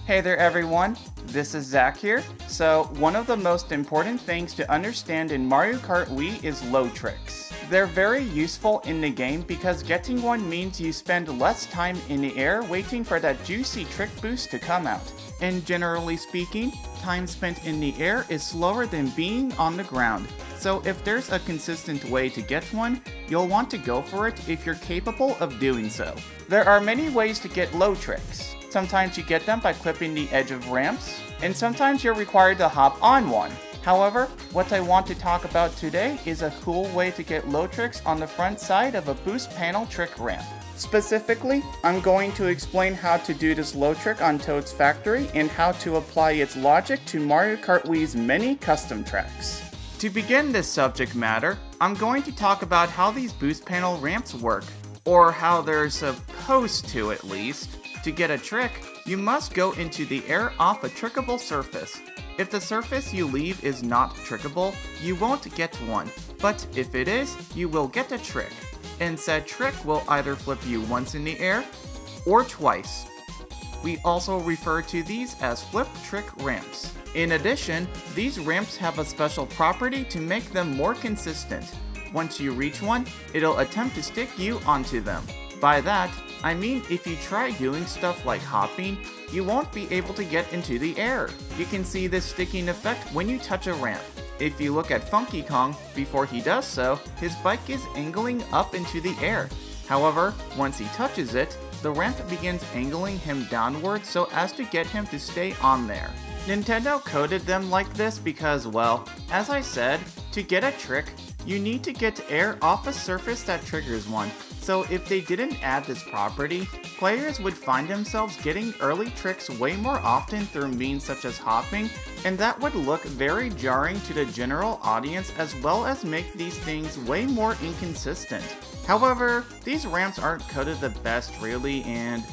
Hey there everyone, this is Zach here. So, one of the most important things to understand in Mario Kart Wii is low tricks. They're very useful in the game because getting one means you spend less time in the air waiting for that juicy trick boost to come out. And generally speaking, time spent in the air is slower than being on the ground. So if there's a consistent way to get one, you'll want to go for it if you're capable of doing so. There are many ways to get low tricks. Sometimes you get them by clipping the edge of ramps, and sometimes you're required to hop on one. However, what I want to talk about today is a cool way to get low tricks on the front side of a boost panel trick ramp. Specifically, I'm going to explain how to do this low trick on Toad's Factory and how to apply its logic to Mario Kart Wii's many custom tracks. To begin this subject matter, I'm going to talk about how these boost panel ramps work, or how they're supposed to at least. To get a trick, you must go into the air off a trickable surface. If the surface you leave is not trickable, you won't get one, but if it is, you will get a trick. And said trick will either flip you once in the air, or twice. We also refer to these as flip trick ramps. In addition, these ramps have a special property to make them more consistent. Once you reach one, it'll attempt to stick you onto them. By that, I mean if you try doing stuff like hopping, you won't be able to get into the air. You can see this sticking effect when you touch a ramp. If you look at Funky Kong, before he does so, his bike is angling up into the air. However, once he touches it, the ramp begins angling him downward so as to get him to stay on there. Nintendo coded them like this because, well, as I said, to get a trick, you need to get air off a surface that triggers one. So if they didn't add this property, players would find themselves getting early tricks way more often through means such as hopping, and that would look very jarring to the general audience as well as make these things way more inconsistent. However, these ramps aren't coded the best really, and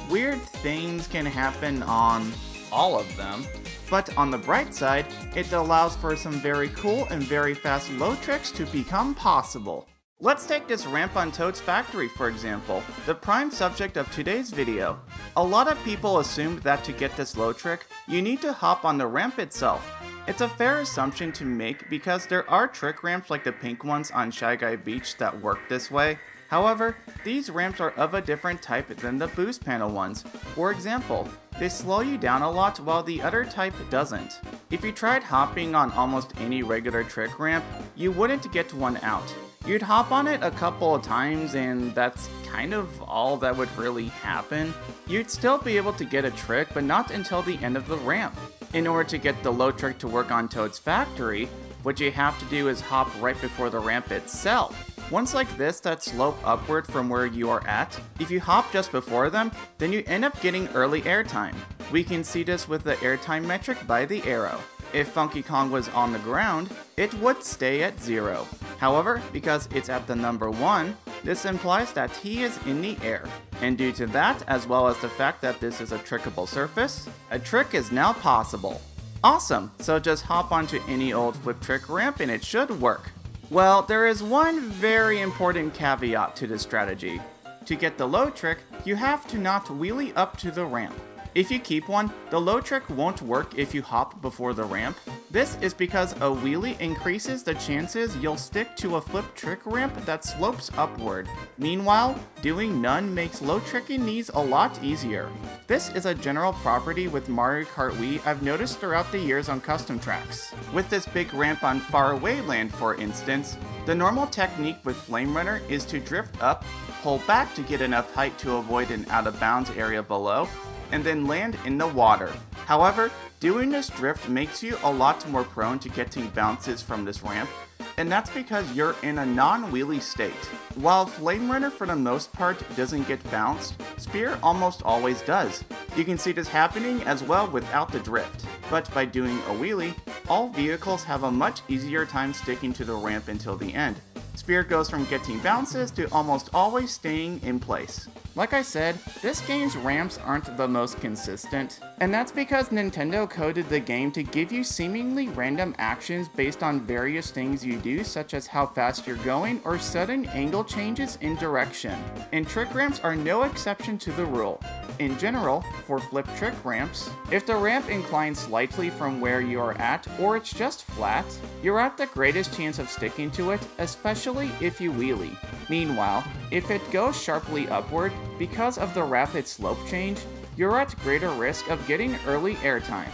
weird things can happen on all of them. But on the bright side, it allows for some very cool and very fast low tricks to become possible. Let's take this ramp on Toad's Factory for example, the prime subject of today's video. A lot of people assumed that to get this low trick, you need to hop on the ramp itself. It's a fair assumption to make because there are trick ramps like the pink ones on Shy Guy Beach that work this way. However, these ramps are of a different type than the boost panel ones. For example, they slow you down a lot while the other type doesn't. If you tried hopping on almost any regular trick ramp, you wouldn't get one out. You'd hop on it a couple of times and that's kind of all that would really happen. You'd still be able to get a trick, but not until the end of the ramp. In order to get the low trick to work on Toad's Factory, what you have to do is hop right before the ramp itself. Ones like this that slope upward from where you are at, if you hop just before them, then you end up getting early airtime. We can see this with the airtime metric by the arrow. If Funky Kong was on the ground, it would stay at 0. However, because it's at the number 1, this implies that he is in the air. And due to that, as well as the fact that this is a trickable surface, a trick is now possible. Awesome, so just hop onto any old flip trick ramp and it should work. Well, there is one very important caveat to this strategy. To get the low trick, you have to not wheelie up to the ramp. If you keep one, the low trick won't work if you hop before the ramp. This is because a wheelie increases the chances you'll stick to a flip trick ramp that slopes upward. Meanwhile, doing none makes low tricking these a lot easier. This is a general property with Mario Kart Wii I've noticed throughout the years on custom tracks. With this big ramp on Faraway Land for instance, the normal technique with Flame Runner is to drift up, pull back to get enough height to avoid an out of bounds area below, and then land in the water. However, doing this drift makes you a lot more prone to getting bounces from this ramp, and that's because you're in a non-wheelie state. While Flame Runner for the most part doesn't get bounced, Spear almost always does. You can see this happening as well without the drift. But by doing a wheelie, all vehicles have a much easier time sticking to the ramp until the end. Spear goes from getting bounces to almost always staying in place. Like I said, this game's ramps aren't the most consistent, and that's because Nintendo coded the game to give you seemingly random actions based on various things you do, such as how fast you're going or sudden angle changes in direction. And trick ramps are no exception to the rule. In general, for flip trick ramps, if the ramp inclines slightly from where you are at, or it's just flat, you're at the greatest chance of sticking to it, especially if you wheelie. Meanwhile, if it goes sharply upward, because of the rapid slope change, you're at greater risk of getting early airtime.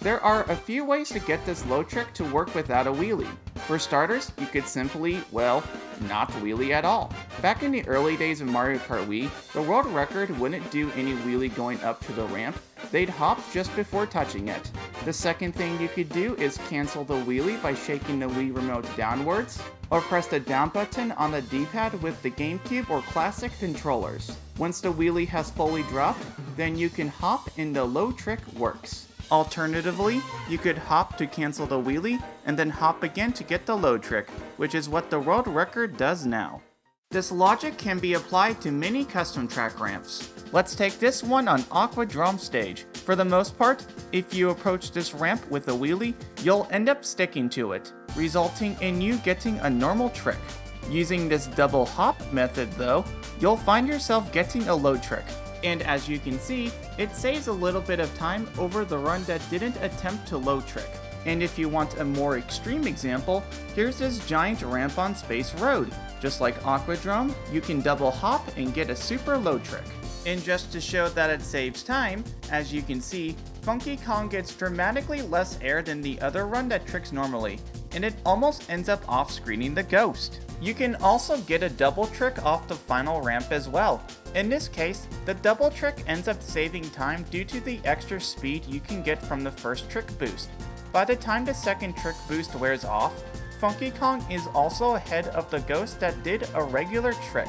There are a few ways to get this low trick to work without a wheelie. For starters, you could simply, well, not wheelie at all. Back in the early days of Mario Kart Wii, the world record wouldn't do any wheelie going up to the ramp, they'd hop just before touching it. The second thing you could do is cancel the wheelie by shaking the Wii remote downwards, or press the down button on the D-pad with the GameCube or classic controllers. Once the wheelie has fully dropped, then you can hop and the low trick works. Alternatively, you could hop to cancel the wheelie, and then hop again to get the low trick, which is what the world record does now. This logic can be applied to many custom track ramps. Let's take this one on Aquadrome stage. For the most part, if you approach this ramp with a wheelie, you'll end up sticking to it, resulting in you getting a normal trick. Using this double hop method though, you'll find yourself getting a low trick. And as you can see, it saves a little bit of time over the run that didn't attempt to low trick. And if you want a more extreme example, here's this giant ramp on Space Road. Just like Aquadrome, you can double hop and get a super low trick. And just to show that it saves time, as you can see, Funky Kong gets dramatically less air than the other run that tricks normally, and it almost ends up off-screening the ghost. You can also get a double trick off the final ramp as well. In this case, the double trick ends up saving time due to the extra speed you can get from the first trick boost. By the time the second trick boost wears off, Funky Kong is also ahead of the ghost that did a regular trick.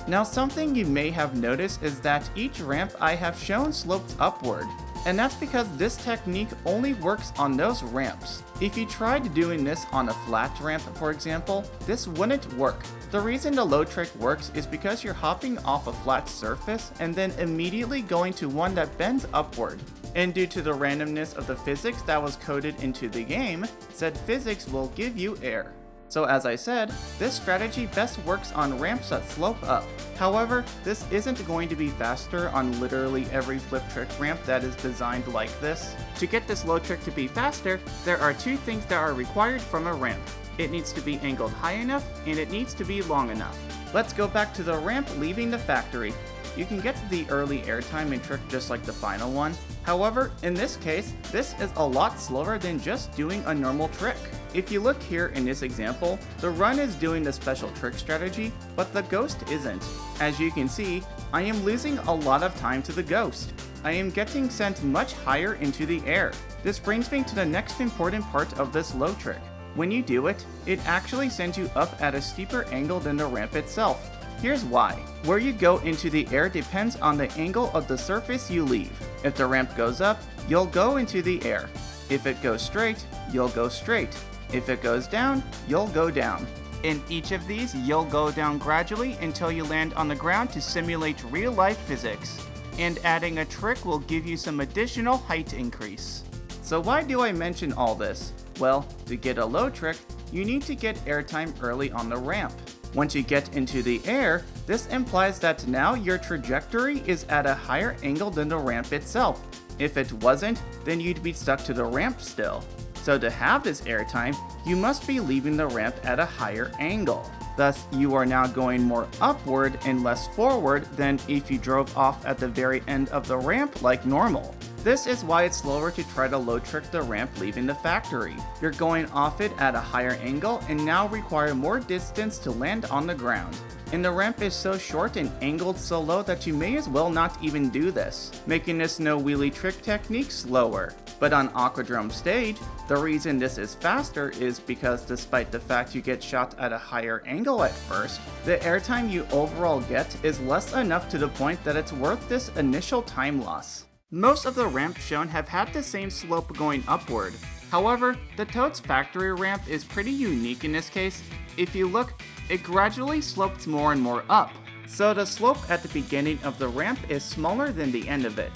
Now something you may have noticed is that each ramp I have shown slopes upward. And that's because this technique only works on those ramps. If you tried doing this on a flat ramp, for example, this wouldn't work. The reason the low trick works is because you're hopping off a flat surface and then immediately going to one that bends upward. And due to the randomness of the physics that was coded into the game, said physics will give you air. So as I said, this strategy best works on ramps that slope up. However, this isn't going to be faster on literally every flip trick ramp that is designed like this. To get this low trick to be faster, there are two things that are required from a ramp. It needs to be angled high enough, and it needs to be long enough. Let's go back to the ramp leaving the factory. You can get the early airtime and trick just like the final one. However, in this case, this is a lot slower than just doing a normal trick. If you look here in this example, the run is doing the special trick strategy, but the ghost isn't. As you can see, I am losing a lot of time to the ghost. I am getting sent much higher into the air. This brings me to the next important part of this low trick. When you do it, it actually sends you up at a steeper angle than the ramp itself. Here's why. Where you go into the air depends on the angle of the surface you leave. If the ramp goes up, you'll go into the air. If it goes straight, you'll go straight. If it goes down, you'll go down. In each of these, you'll go down gradually until you land on the ground to simulate real-life physics. And adding a trick will give you some additional height increase. So why do I mention all this? Well, to get a low trick, you need to get airtime early on the ramp. Once you get into the air, this implies that now your trajectory is at a higher angle than the ramp itself. If it wasn't, then you'd be stuck to the ramp still. So to have this airtime, you must be leaving the ramp at a higher angle. Thus, you are now going more upward and less forward than if you drove off at the very end of the ramp like normal. This is why it's slower to try to low trick the ramp leaving the factory. You're going off it at a higher angle and now require more distance to land on the ground. And the ramp is so short and angled so low that you may as well not even do this, making this no wheelie trick technique slower. But on Aquadrome stage, the reason this is faster is because despite the fact you get shot at a higher angle at first, the airtime you overall get is less enough to the point that it's worth this initial time loss. Most of the ramps shown have had the same slope going upward. However, the Toad's factory ramp is pretty unique in this case. If you look, it gradually slopes more and more up. So the slope at the beginning of the ramp is smaller than the end of it.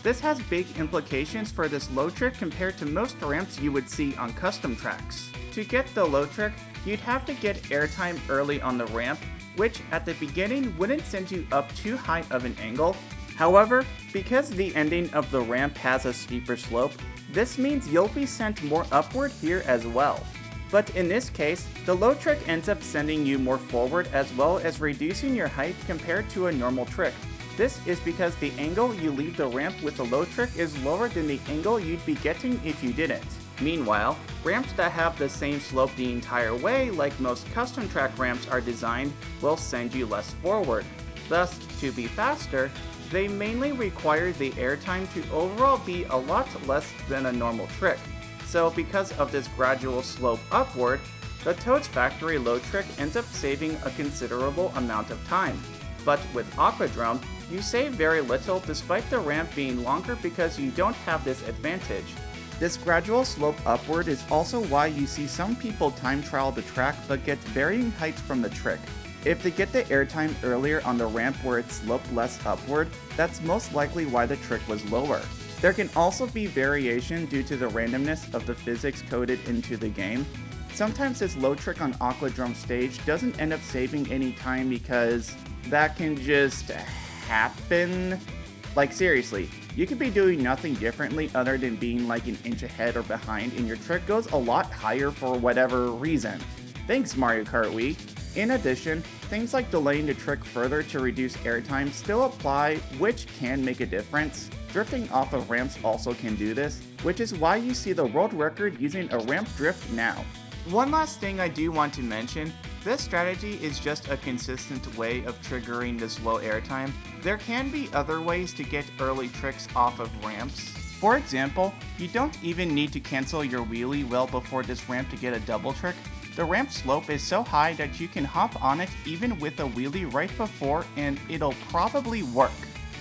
This has big implications for this low trick compared to most ramps you would see on custom tracks. To get the low trick, you'd have to get airtime early on the ramp, which at the beginning wouldn't send you up too high of an angle. However, because the ending of the ramp has a steeper slope, this means you'll be sent more upward here as well. But in this case, the low trick ends up sending you more forward as well as reducing your height compared to a normal trick. This is because the angle you leave the ramp with the low trick is lower than the angle you'd be getting if you didn't. Meanwhile, ramps that have the same slope the entire way, like most custom track ramps are designed, will send you less forward. Thus, to be faster, they mainly require the airtime to overall be a lot less than a normal trick. So because of this gradual slope upward, the Toad's Factory low trick ends up saving a considerable amount of time. But with Aquadrum, you save very little despite the ramp being longer because you don't have this advantage. This gradual slope upward is also why you see some people time trial the track but get varying heights from the trick. If they get the airtime earlier on the ramp where it sloped less upward, that's most likely why the trick was lower. There can also be variation due to the randomness of the physics coded into the game. Sometimes this low trick on Aquadrum stage doesn't end up saving any time because that can just happen. Like seriously, you could be doing nothing differently other than being like an inch ahead or behind and your trick goes a lot higher for whatever reason. Thanks Mario Kart Wii! In addition, things like delaying the trick further to reduce airtime still apply, which can make a difference. Drifting off of ramps also can do this, which is why you see the world record using a ramp drift now. One last thing I do want to mention, this strategy is just a consistent way of triggering this low airtime. There can be other ways to get early tricks off of ramps. For example, you don't even need to cancel your wheelie well before this ramp to get a double trick. The ramp slope is so high that you can hop on it even with a wheelie right before and it'll probably work.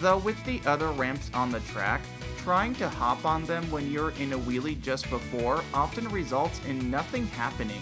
Though with the other ramps on the track, trying to hop on them when you're in a wheelie just before often results in nothing happening.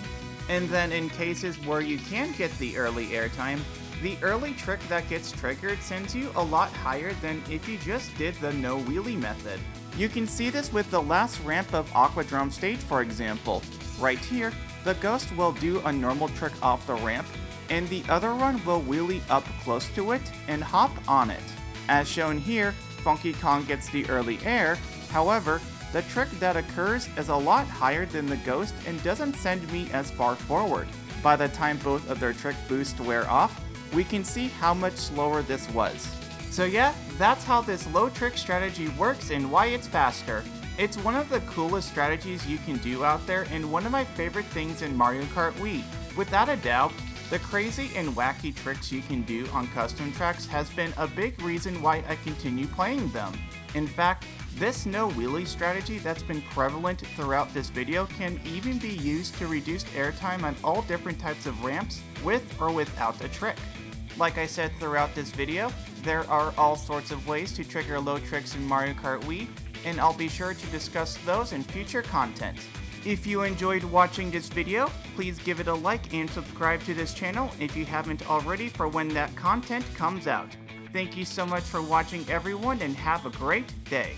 And then in cases where you can get the early airtime, the early trick that gets triggered sends you a lot higher than if you just did the no wheelie method. You can see this with the last ramp of Aquadrum stage for example. Right here, the Ghost will do a normal trick off the ramp, and the other one will wheelie up close to it and hop on it. As shown here, Funky Kong gets the early air, however, the trick that occurs is a lot higher than the Ghost and doesn't send me as far forward. By the time both of their trick boosts wear off, we can see how much slower this was. So yeah, that's how this low trick strategy works and why it's faster. It's one of the coolest strategies you can do out there and one of my favorite things in Mario Kart Wii. Without a doubt, the crazy and wacky tricks you can do on custom tracks has been a big reason why I continue playing them. In fact, this no wheelie strategy that's been prevalent throughout this video can even be used to reduce airtime on all different types of ramps with or without a trick. Like I said throughout this video, there are all sorts of ways to trigger low tricks in Mario Kart Wii, and I'll be sure to discuss those in future content. If you enjoyed watching this video, please give it a like and subscribe to this channel if you haven't already for when that content comes out. Thank you so much for watching everyone and have a great day.